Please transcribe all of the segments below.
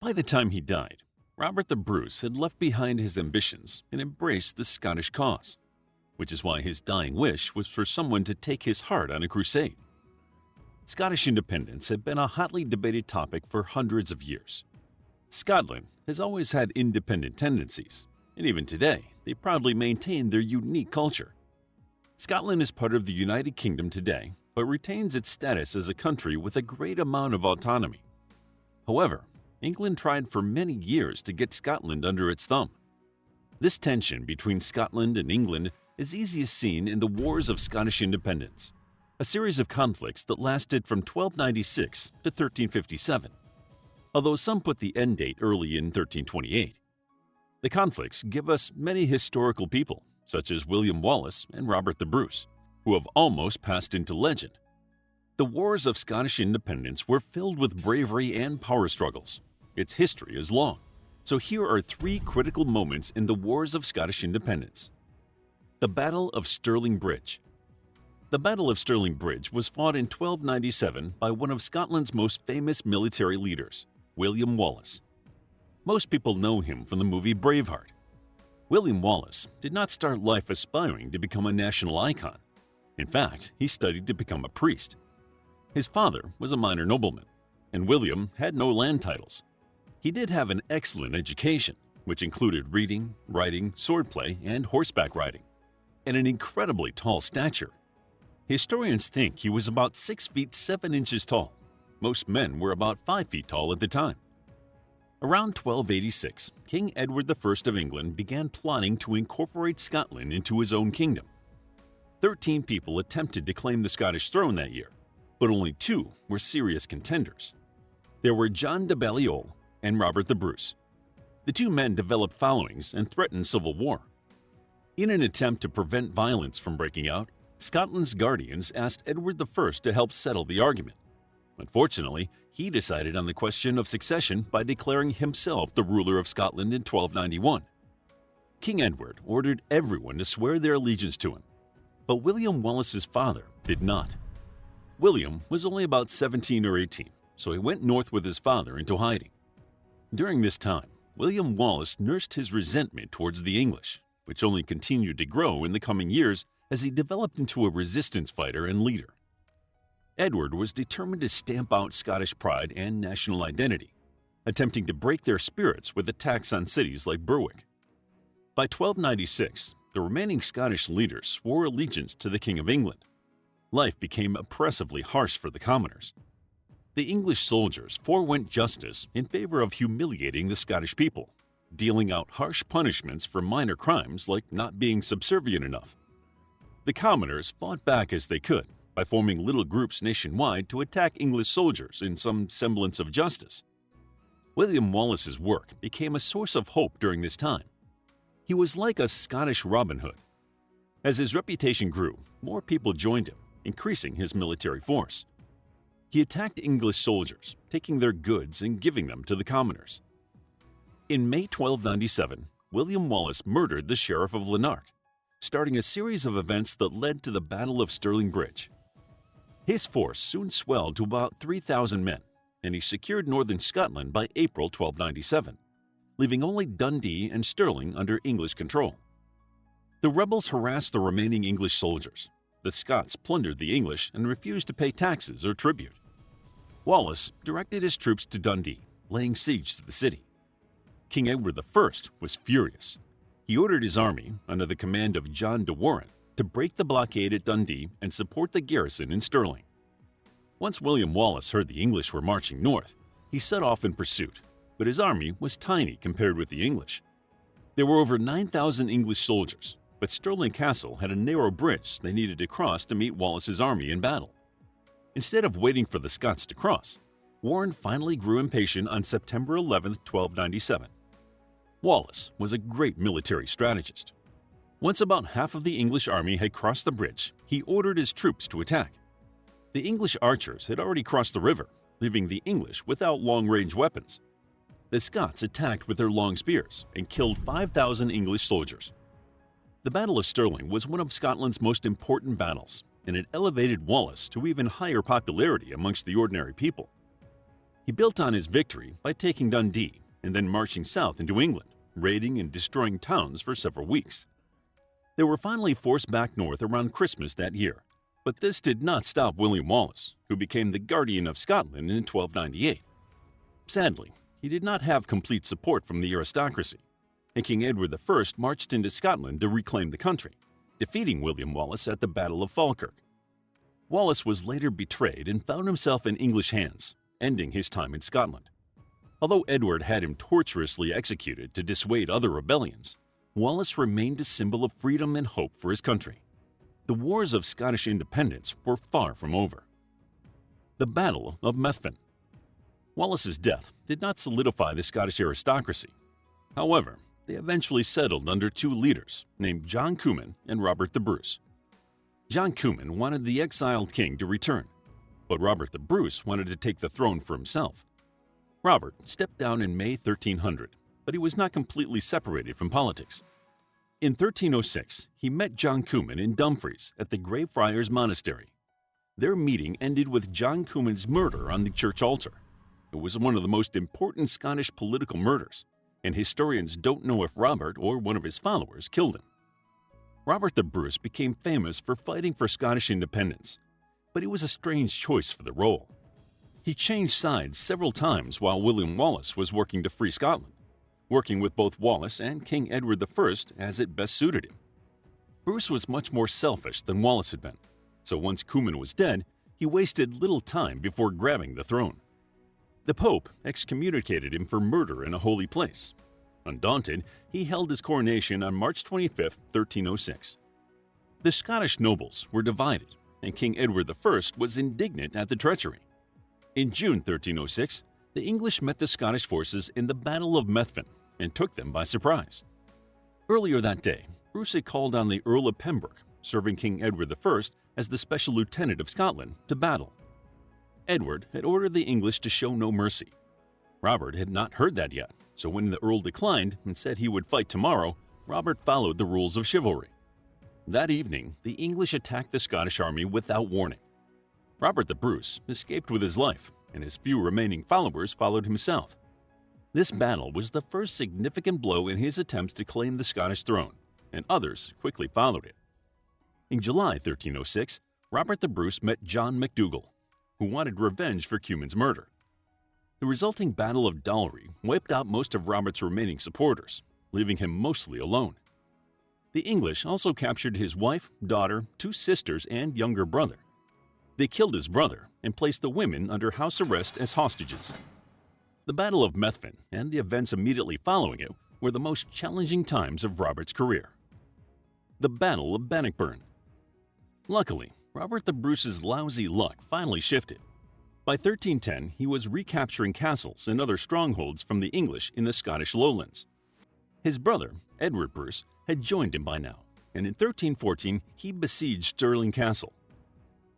By the time he died, Robert the Bruce had left behind his ambitions and embraced the Scottish cause, which is why his dying wish was for someone to take his heart on a crusade. Scottish independence had been a hotly debated topic for hundreds of years. Scotland has always had independent tendencies, and even today, they proudly maintain their unique culture. Scotland is part of the United Kingdom today, but retains its status as a country with a great amount of autonomy. However, England tried for many years to get Scotland under its thumb. This tension between Scotland and England is easiest seen in the Wars of Scottish Independence, a series of conflicts that lasted from 1296 to 1357, although some put the end date early in 1328. The conflicts give us many historical people, such as William Wallace and Robert the Bruce, who have almost passed into legend. The Wars of Scottish Independence were filled with bravery and power struggles. Its history is long, so here are three critical moments in the Wars of Scottish Independence. The Battle of Stirling Bridge. The Battle of Stirling Bridge was fought in 1297 by one of Scotland's most famous military leaders, William Wallace. Most people know him from the movie Braveheart. William Wallace did not start life aspiring to become a national icon. In fact, he studied to become a priest. His father was a minor nobleman, and William had no land titles. He did have an excellent education, which included reading, writing, swordplay, and horseback riding, and an incredibly tall stature. Historians think he was about 6 feet 7 inches tall. Most men were about 5 feet tall at the time. Around 1286, King Edward I of England began plotting to incorporate Scotland into his own kingdom. 13 people attempted to claim the Scottish throne that year, but only 2 were serious contenders. There were John de Balliol and Robert the Bruce. The 2 men developed followings and threatened civil war. In an attempt to prevent violence from breaking out, Scotland's guardians asked Edward I to help settle the argument. Unfortunately, he decided on the question of succession by declaring himself the ruler of Scotland in 1291. King Edward ordered everyone to swear their allegiance to him, but William Wallace's father did not. William was only about 17 or 18, so he went north with his father into hiding. During this time, William Wallace nursed his resentment towards the English, which only continued to grow in the coming years as he developed into a resistance fighter and leader. Edward was determined to stamp out Scottish pride and national identity, attempting to break their spirits with attacks on cities like Berwick. By 1296, the remaining Scottish leaders swore allegiance to the King of England. Life became oppressively harsh for the commoners. The English soldiers forewent justice in favor of humiliating the Scottish people, dealing out harsh punishments for minor crimes like not being subservient enough. The commoners fought back as they could by forming little groups nationwide to attack English soldiers in some semblance of justice. William Wallace's work became a source of hope during this time. He was like a Scottish Robin Hood. As his reputation grew, more people joined him, increasing his military force. He attacked English soldiers, taking their goods and giving them to the commoners. In May 1297, William Wallace murdered the Sheriff of Lanark, starting a series of events that led to the Battle of Stirling Bridge. His force soon swelled to about 3,000 men, and he secured northern Scotland by April 1297, leaving only Dundee and Stirling under English control. The rebels harassed the remaining English soldiers. The Scots plundered the English and refused to pay taxes or tribute. Wallace directed his troops to Dundee, laying siege to the city. King Edward I was furious. He ordered his army, under the command of John de Warenne, to break the blockade at Dundee and support the garrison in Stirling. Once William Wallace heard the English were marching north, he set off in pursuit, but his army was tiny compared with the English. There were over 9,000 English soldiers, but Stirling Castle had a narrow bridge they needed to cross to meet Wallace's army in battle. Instead of waiting for the Scots to cross, Warenne finally grew impatient on September 11, 1297. Wallace was a great military strategist. Once about half of the English army had crossed the bridge, he ordered his troops to attack. The English archers had already crossed the river, leaving the English without long-range weapons. The Scots attacked with their long spears and killed 5,000 English soldiers. The Battle of Stirling was one of Scotland's most important battles, and it elevated Wallace to even higher popularity amongst the ordinary people. He built on his victory by taking Dundee and then marching south into England, raiding and destroying towns for several weeks. They were finally forced back north around Christmas that year, but this did not stop William Wallace, who became the Guardian of Scotland in 1298. Sadly, he did not have complete support from the aristocracy, and King Edward I marched into Scotland to reclaim the country, defeating William Wallace at the Battle of Falkirk. Wallace was later betrayed and found himself in English hands, ending his time in Scotland. Although Edward had him torturously executed to dissuade other rebellions, Wallace remained a symbol of freedom and hope for his country. The wars of Scottish independence were far from over. The Battle of Methven. Wallace's death did not solidify the Scottish aristocracy. However, they eventually settled under two leaders named John Comyn and Robert the Bruce. John Comyn wanted the exiled king to return, but Robert the Bruce wanted to take the throne for himself. Robert stepped down in May 1300, but he was not completely separated from politics. In 1306, he met John Comyn in Dumfries at the Greyfriars Monastery. Their meeting ended with John Comyn's murder on the church altar. It was one of the most important Scottish political murders, and historians don't know if Robert or one of his followers killed him. Robert the Bruce became famous for fighting for Scottish independence, but he was a strange choice for the role. He changed sides several times while William Wallace was working to free Scotland, working with both Wallace and King Edward I as it best suited him. Bruce was much more selfish than Wallace had been, so once Comyn was dead, he wasted little time before grabbing the throne. The Pope excommunicated him for murder in a holy place. Undaunted, he held his coronation on March 25, 1306. The Scottish nobles were divided, and King Edward I was indignant at the treachery. In June 1306, the English met the Scottish forces in the Battle of Methven and took them by surprise. Earlier that day, Bruce had called on the Earl of Pembroke, serving King Edward I as the special lieutenant of Scotland, to battle. Edward had ordered the English to show no mercy. Robert had not heard that yet, so when the Earl declined and said he would fight tomorrow, Robert followed the rules of chivalry. That evening, the English attacked the Scottish army without warning. Robert the Bruce escaped with his life, and his few remaining followers followed him south. This battle was the first significant blow in his attempts to claim the Scottish throne, and others quickly followed it. In July 1306, Robert the Bruce met John MacDougall, who wanted revenge for Comyn's murder. The resulting Battle of Dalry wiped out most of Robert's remaining supporters, leaving him mostly alone. The English also captured his wife, daughter, two sisters, and younger brother. They killed his brother and placed the women under house arrest as hostages. The Battle of Methven and the events immediately following it were the most challenging times of Robert's career. The Battle of Bannockburn. Luckily, Robert the Bruce's lousy luck finally shifted. By 1310, he was recapturing castles and other strongholds from the English in the Scottish lowlands. His brother, Edward Bruce, had joined him by now, and in 1314 he besieged Stirling Castle.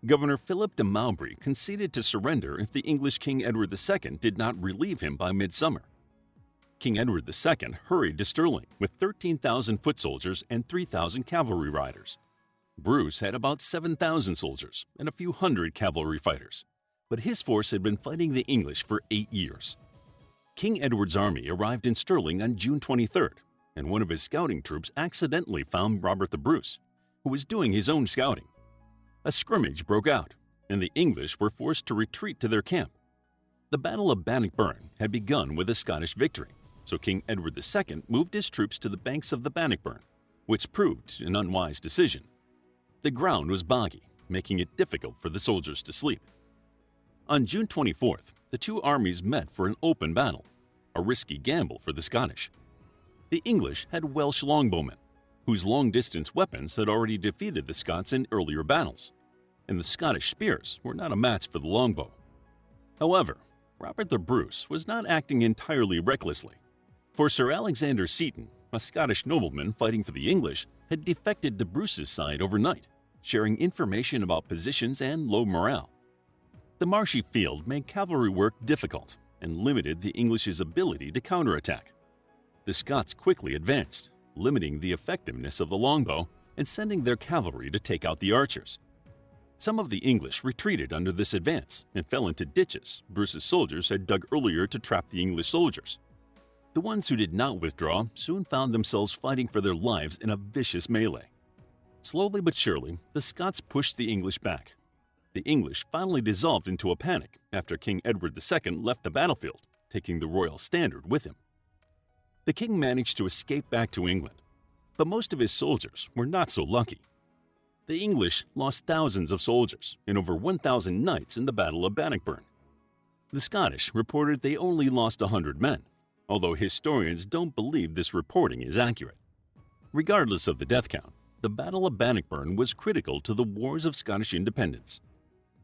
Governor Philip de Mowbray conceded to surrender if the English King Edward II did not relieve him by midsummer. King Edward II hurried to Stirling with 13,000 foot soldiers and 3,000 cavalry riders. Bruce had about 7,000 soldiers and a few hundred cavalry fighters, but his force had been fighting the English for 8 years. King Edward's army arrived in Stirling on June 23rd, and one of his scouting troops accidentally found Robert the Bruce, who was doing his own scouting. A scrimmage broke out, and the English were forced to retreat to their camp. The Battle of Bannockburn had begun with a Scottish victory, so King Edward II moved his troops to the banks of the Bannockburn, which proved an unwise decision. The ground was boggy, making it difficult for the soldiers to sleep. On June 24th, the two armies met for an open battle, a risky gamble for the Scottish. The English had Welsh longbowmen, whose long-distance weapons had already defeated the Scots in earlier battles, and the Scottish spears were not a match for the longbow. However, Robert the Bruce was not acting entirely recklessly, for Sir Alexander Seton, a Scottish nobleman fighting for the English, had defected to Bruce's side overnight, sharing information about positions and low morale. The marshy field made cavalry work difficult and limited the English's ability to counterattack. The Scots quickly advanced, limiting the effectiveness of the longbow and sending their cavalry to take out the archers. Some of the English retreated under this advance and fell into ditches Bruce's soldiers had dug earlier to trap the English soldiers. The ones who did not withdraw soon found themselves fighting for their lives in a vicious melee. Slowly but surely, the Scots pushed the English back. The English finally dissolved into a panic after King Edward II left the battlefield, taking the royal standard with him. The king managed to escape back to England, but most of his soldiers were not so lucky. The English lost thousands of soldiers and over 1,000 knights in the Battle of Bannockburn. The Scottish reported they only lost 100 men, although historians don't believe this reporting is accurate. Regardless of the death count, the Battle of Bannockburn was critical to the Wars of Scottish Independence.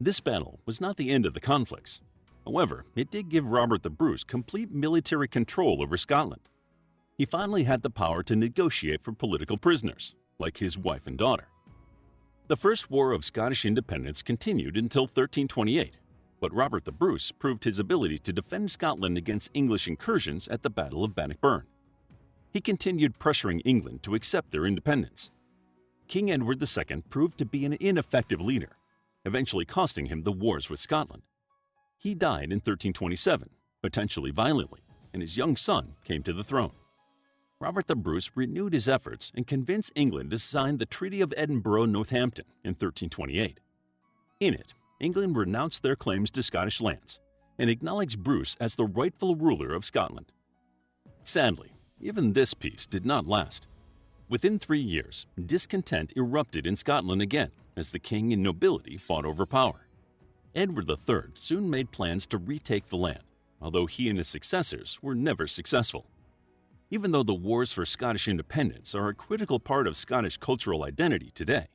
This battle was not the end of the conflicts. However, it did give Robert the Bruce complete military control over Scotland. He finally had the power to negotiate for political prisoners, like his wife and daughter. The First War of Scottish Independence continued until 1328, but Robert the Bruce proved his ability to defend Scotland against English incursions at the Battle of Bannockburn. He continued pressuring England to accept their independence. King Edward II proved to be an ineffective leader, eventually costing him the wars with Scotland. He died in 1327, potentially violently, and his young son came to the throne. Robert the Bruce renewed his efforts and convinced England to sign the Treaty of Edinburgh-Northampton in 1328. In it, England renounced their claims to Scottish lands and acknowledged Bruce as the rightful ruler of Scotland. Sadly, even this peace did not last. Within 3 years, discontent erupted in Scotland again as the king and nobility fought over power. Edward III soon made plans to retake the land, although he and his successors were never successful. Even though the wars for Scottish independence are a critical part of Scottish cultural identity today,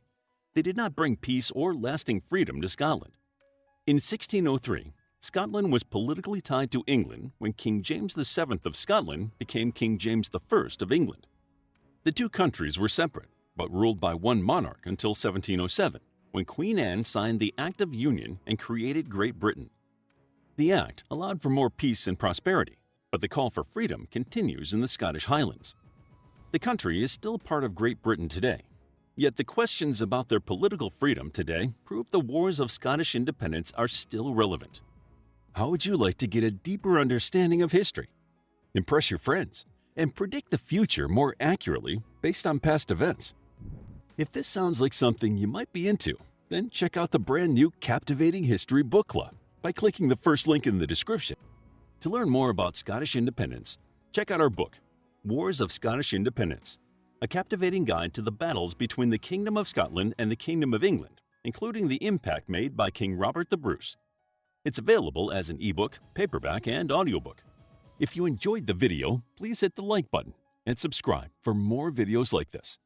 they did not bring peace or lasting freedom to Scotland. In 1603, Scotland was politically tied to England when King James VII of Scotland became King James I of England. The two countries were separate, but ruled by one monarch until 1707, when Queen Anne signed the Act of Union and created Great Britain. The act allowed for more peace and prosperity, but the call for freedom continues in the Scottish Highlands. The country is still part of Great Britain today, yet the questions about their political freedom today prove the wars of Scottish independence are still relevant. How would you like to get a deeper understanding of history, impress your friends, and predict the future more accurately based on past events? If this sounds like something you might be into, then check out the brand new Captivating History Book Club by clicking the first link in the description. To learn more about Scottish independence, check out our book, Wars of Scottish Independence, a captivating guide to the battles between the Kingdom of Scotland and the Kingdom of England, including the impact made by King Robert the Bruce. It's available as an ebook, paperback, and audiobook. If you enjoyed the video, please hit the like button and subscribe for more videos like this.